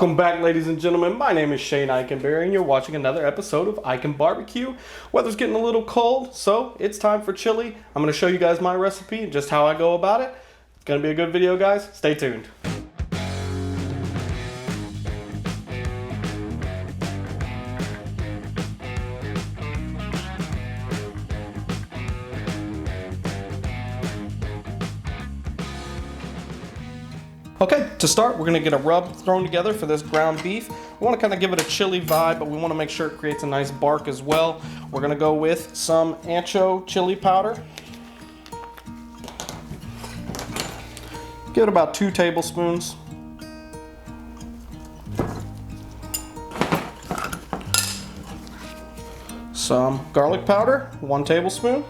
Welcome back, ladies and gentlemen. My name is Shane Eikenberry, and you're watching another episode of Eiken Barbecue. Weather's getting a little cold, so it's time for chili. I'm going to show you guys my recipe and just how I go about it. It's going to be a good video, guys. Stay tuned. Okay, to start, we're going to get a rub thrown together for this ground beef. We want to kind of give it a chili vibe, but we want to make sure it creates a nice bark as well. We're going to go with some ancho chili powder. Give it about 2 tablespoons. Some garlic powder, 1 tablespoon.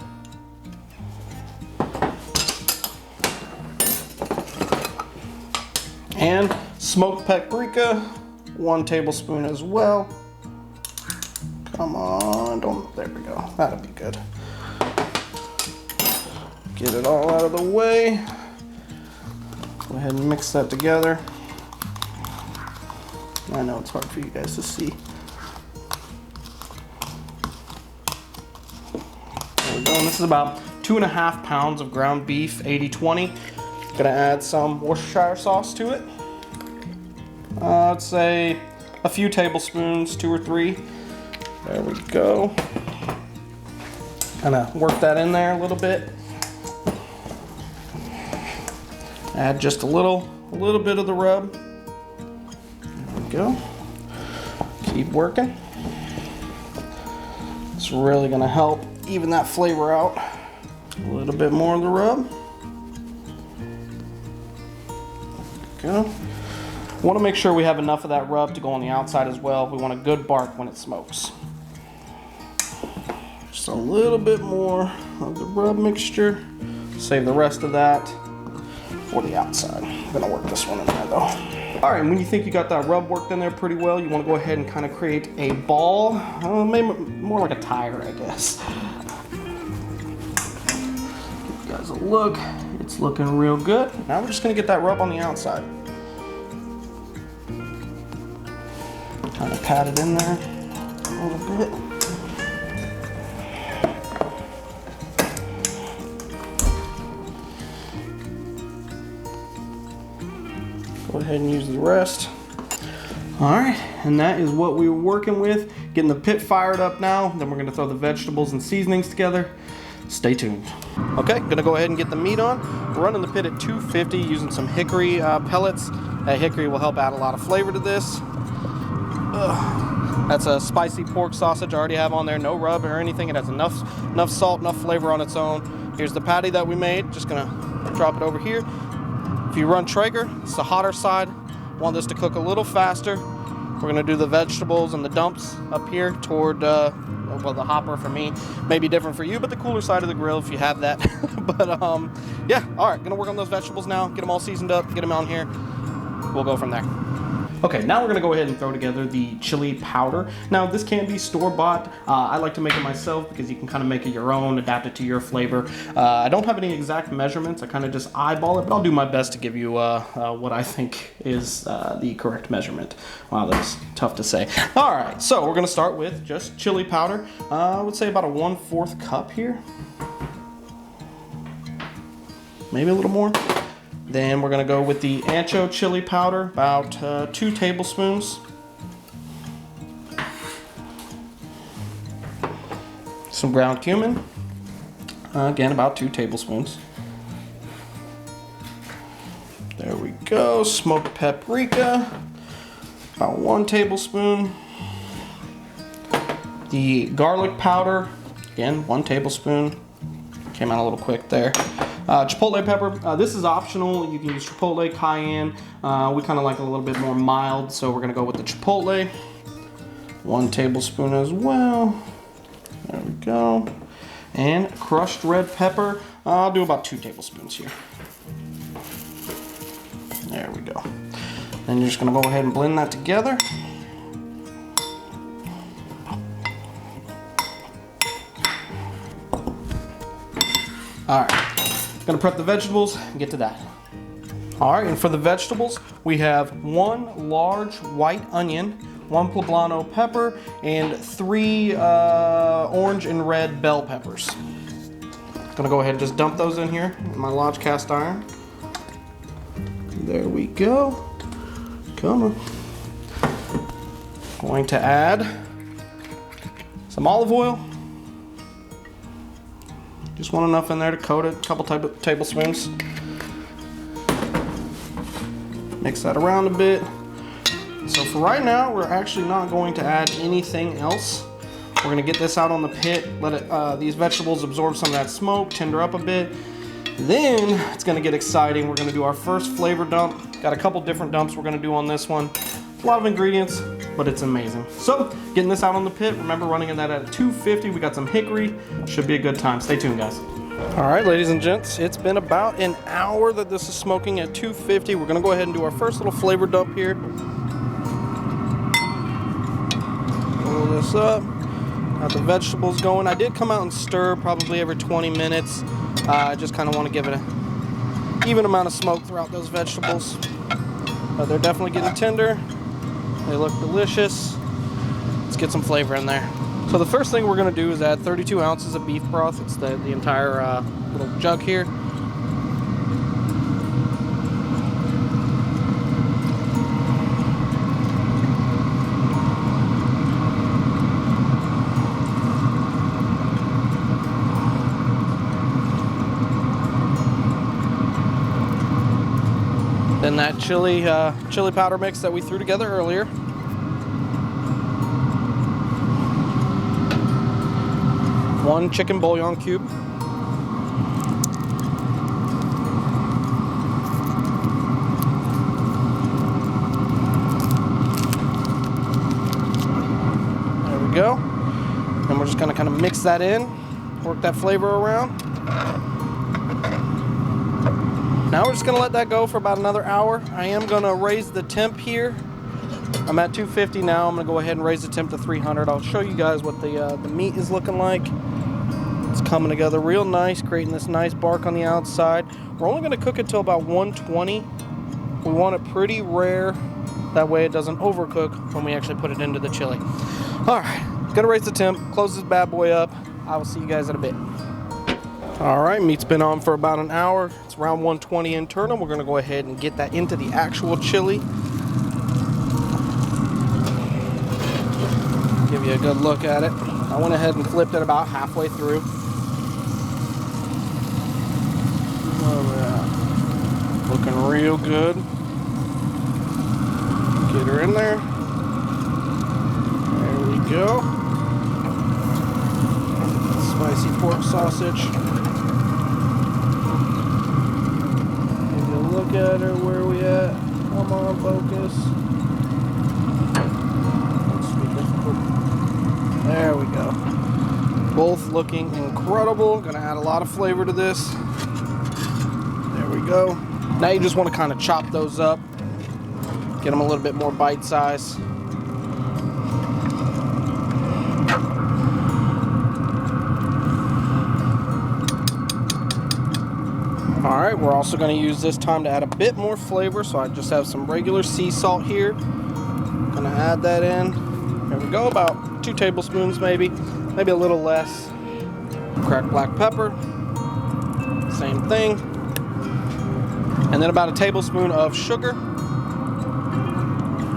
And smoked paprika, 1 tablespoon as well. Come on, there we go, that'll be good. Get it all out of the way. Go ahead and mix that together. I know it's hard for you guys to see. There we go, and this is about 2.5 pounds of ground beef, 80-20. Gonna add some Worcestershire sauce to it. I'd say a few tablespoons, 2 or 3. There we go. Kind of work that in there a little bit. Add just a little bit of the rub. There we go. Keep working. It's really gonna help even that flavor out. A little bit more of the rub. Go. Want to make sure we have enough of that rub to go on the outside as well. We want a good bark when it smokes. Just a little bit more of the rub mixture. Save the rest of that for the outside. I'm gonna work this one in there though. All right, when you think you got that rub worked in there pretty well, you want to go ahead and kind of create a ball, maybe more like a tire, I guess. Give you guys a look. It's looking real good. Now we're just gonna get that rub on the outside. Kind of pat it in there a little bit. Go ahead and use the rest. All right, and that is what we were working with. Getting the pit fired up now. Then we're gonna throw the vegetables and seasonings together. Stay tuned. Okay, gonna go ahead and get the meat on. We're running the pit at 250 using some Hickory pellets. That Hickory will help add a lot of flavor to this. That's a spicy pork sausage I already have on there, no rub or anything. It has enough salt, enough flavor on its own. Here's the patty that we made. Just gonna drop it over here. If you run Traeger, it's the hotter side. Want this to cook a little faster. We're gonna do the vegetables and the dumps up here toward, well, the hopper for me. May be different for you, but the cooler side of the grill if you have that. But yeah, all right, gonna work on those vegetables now, get them all seasoned up, get them on here. We'll go from there. Okay, now we're gonna go ahead and throw together the chili powder. Now this can be store-bought. I like to make it myself because you can kind of make it your own, adapt it to your flavor. I don't have any exact measurements. I kind of just eyeball it, but I'll do my best to give you what I think is the correct measurement. Wow, that's tough to say. All right, so we're gonna start with just chili powder. I would say about a 1/4 cup here. Maybe a little more. Then we're gonna go with the ancho chili powder, about 2 tablespoons. Some ground cumin, again about 2 tablespoons. There we go. Smoked paprika, about 1 tablespoon. The garlic powder, again 1 tablespoon. Came out a little quick there. Chipotle pepper, this is optional. You can use chipotle, cayenne. We kind of like it a little bit more mild, so we're gonna go with the chipotle. 1 tablespoon as well. There we go. And crushed red pepper, I'll do about 2 tablespoons here. There we go. Then you're just gonna go ahead and blend that together. All right. Gonna prep the vegetables and get to that. All right, and for the vegetables, we have 1 large white onion, 1 poblano pepper, and 3 orange and red bell peppers. Gonna go ahead and just dump those in here in my Lodge cast iron. There we go. Come on. Going to add some olive oil. Just want enough in there to coat it, a couple tablespoons. Mix that around a bit. So for right now, we're actually not going to add anything else. We're gonna get this out on the pit, let it, these vegetables absorb some of that smoke, tender up a bit. Then it's gonna get exciting. We're gonna do our first flavor dump. Got a couple different dumps we're gonna do on this one. A lot of ingredients, but it's amazing. So getting this out on the pit, remember running that at 250. We got some hickory, should be a good time. Stay tuned, guys. All right, ladies and gents, it's been about an hour that this is smoking at 250. We're gonna go ahead and do our first little flavor dump here. Pull this up, got the vegetables going. I did come out and stir probably every 20 minutes. I just kind of want to give it an even amount of smoke throughout those vegetables. But they're definitely getting tender. They look delicious. Let's get some flavor in there. So the first thing we're going to do is add 32 ounces of beef broth. It's the entire little jug here. Then that chili powder mix that we threw together earlier. One chicken bouillon cube. There we go. And we're just gonna kind of mix that in, work that flavor around. Now we're just gonna let that go for about another hour. I am gonna raise the temp here. I'm at 250 now. I'm gonna go ahead and raise the temp to 300. I'll show you guys what the meat is looking like. It's coming together real nice, creating this nice bark on the outside. We're only gonna cook it till about 120. We want it pretty rare. That way it doesn't overcook when we actually put it into the chili. All right, gonna raise the temp, close this bad boy up. I will see you guys in a bit. All right, meat's been on for about an hour. It's around 120 internal. We're gonna go ahead and get that into the actual chili. Give you a good look at it. I went ahead and flipped it about halfway through. Looking real good. Get her in there. There we go. Spicy pork sausage. Look at her, where are we at? Come on, focus. There we go. Both looking incredible. Gonna add a lot of flavor to this. There we go. Now you just want to kind of chop those up. Get them a little bit more bite size. All right, we're also going to use this time to add a bit more flavor, so I just have some regular sea salt here. Gonna add that in. There we go, about 2 tablespoons maybe a little less. Cracked black pepper, same thing. And then about a tablespoon of sugar.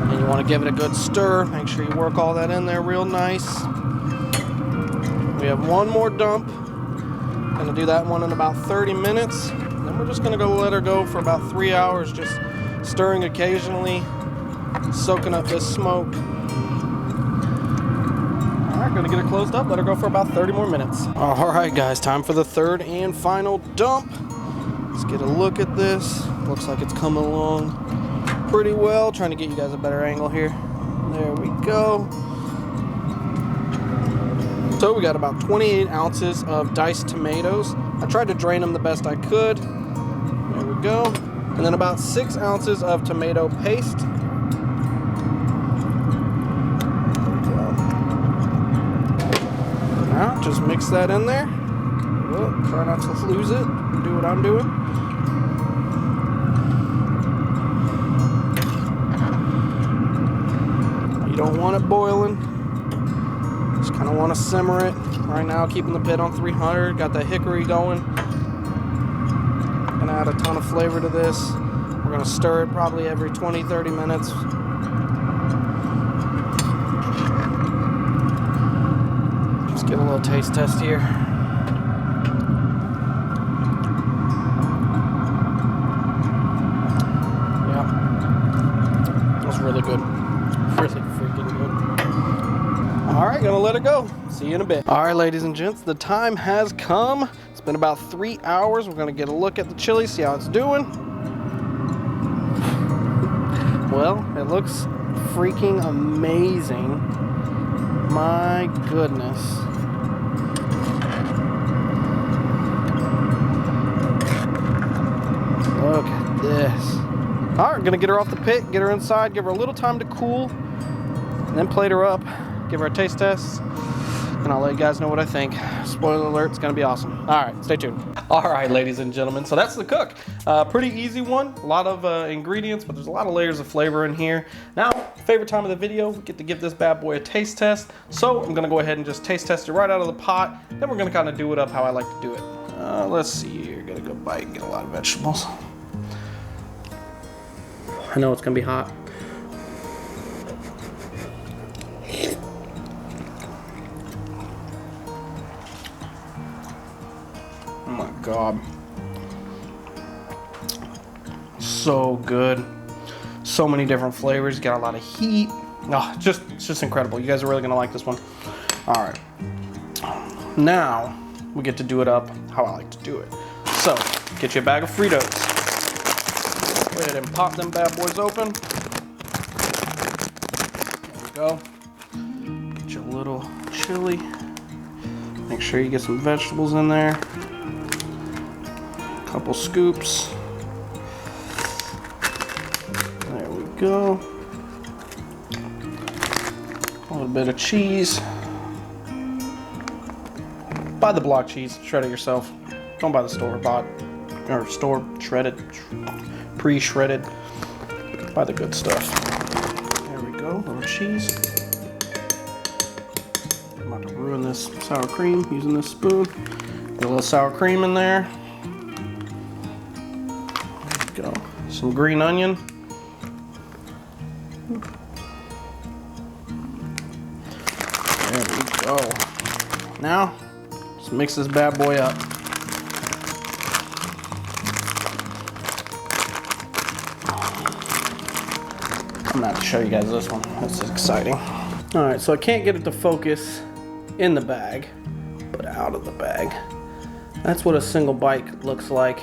And you want to give it a good stir. Make sure you work all that in there real nice. We have one more dump. Gonna do that one in about 30 minutes. We're just gonna go let her go for about 3 hours, just stirring occasionally, soaking up this smoke. All right, gonna get her closed up, let her go for about 30 more minutes. All right, guys, time for the third and final dump. Let's get a look at this. Looks like it's coming along pretty well. Trying to get you guys a better angle here. There we go. So we got about 28 ounces of diced tomatoes. I tried to drain them the best I could. There we go. And then about 6 ounces of tomato paste. Now just mix that in there. Whoa, try not to lose it. Do what I'm doing. don't want it boiling. Just kind of want to simmer it. Right now, keeping the pit on 300. Got that hickory going. Gonna add a ton of flavor to this. We're gonna stir it probably every 20-30 minutes. Let's get a little taste test here. Yeah, that's really good. Really freaking good. All right, gonna let it go. See you in a bit. All right, ladies and gents, the time has come. It's been about 3 hours. We're gonna get a look at the chili, see how it's doing. Well, it looks freaking amazing. My goodness. Look at this. All right, gonna get her off the pit, get her inside, give her a little time to cool, and then plate her up, give her a taste test, and I'll let you guys know what I think. Spoiler alert, it's gonna be awesome. All right, stay tuned. All right, ladies and gentlemen, so that's the cook. Pretty easy one, a lot of ingredients, but there's a lot of layers of flavor in here. Now, favorite time of the video, we get to give this bad boy a taste test. So I'm gonna go ahead and just taste test it right out of the pot. Then we're gonna kind of do it up how I like to do it. Let's see here, gotta go bite and get a lot of vegetables. I know it's gonna be hot. Oh my God. So good. So many different flavors. Got a lot of heat. Oh, it's just incredible. You guys are really gonna like this one. All right. Now we get to do it up how I like to do it. So get you a bag of Fritos. Go ahead and pop them bad boys open. There we go. Get you a little chili. Make sure you get some vegetables in there. A couple scoops. There we go. A little bit of cheese. Buy the block cheese, shred it yourself. Don't buy the store-bought or store shredded, pre-shredded. Buy the good stuff. There we go, a little cheese. I'm about to ruin this sour cream using this spoon. Get a little sour cream in there. There we go. Some green onion. There we go. Now, just mix this bad boy up. I'm gonna have to show you guys this one. This is exciting. All right, so I can't get it to focus in the bag, but out of the bag. That's what a single bite looks like.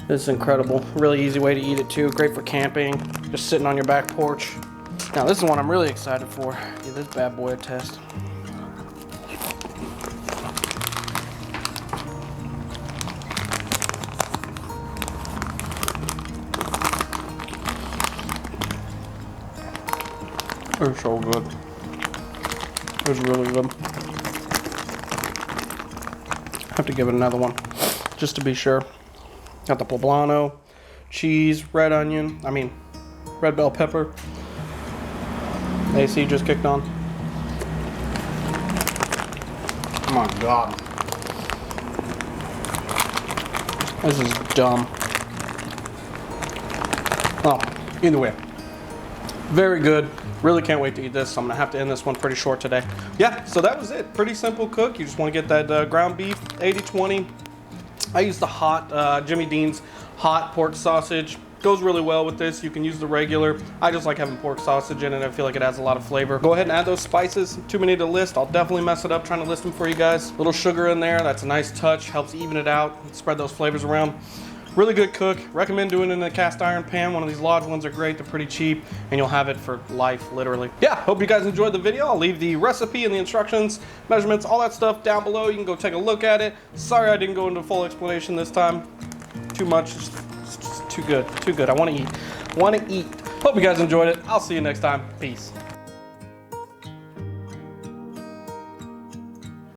This is incredible. Really easy way to eat it too. Great for camping, just sitting on your back porch. Now this is one I'm really excited for. Give this bad boy a test. They're so good. It's really good. I have to give it another one, just to be sure. Got the poblano, cheese, red bell pepper. AC just kicked on. Oh my God. This is dumb. Oh, either way. Very good. Really can't wait to eat this. So I'm gonna have to end this one pretty short today. Yeah, so that was it. Pretty simple cook. You just wanna get that ground beef, 80-20. I use the hot, Jimmy Dean's hot pork sausage. Goes really well with this. You can use the regular. I just like having pork sausage in it. I feel like it adds a lot of flavor. Go ahead and add those spices. Too many to list. I'll definitely mess it up trying to list them for you guys. Little sugar in there. That's a nice touch. Helps even it out. Spread those flavors around. Really good cook. Recommend doing it in a cast iron pan. One of these Lodge ones are great. They're pretty cheap and you'll have it for life, literally. Yeah, hope you guys enjoyed the video. I'll leave the recipe and the instructions, measurements, all that stuff down below. You can go take a look at it. Sorry I didn't go into full explanation this time. Too much, it's just too good, too good. I wanna eat, Hope you guys enjoyed it. I'll see you next time. Peace.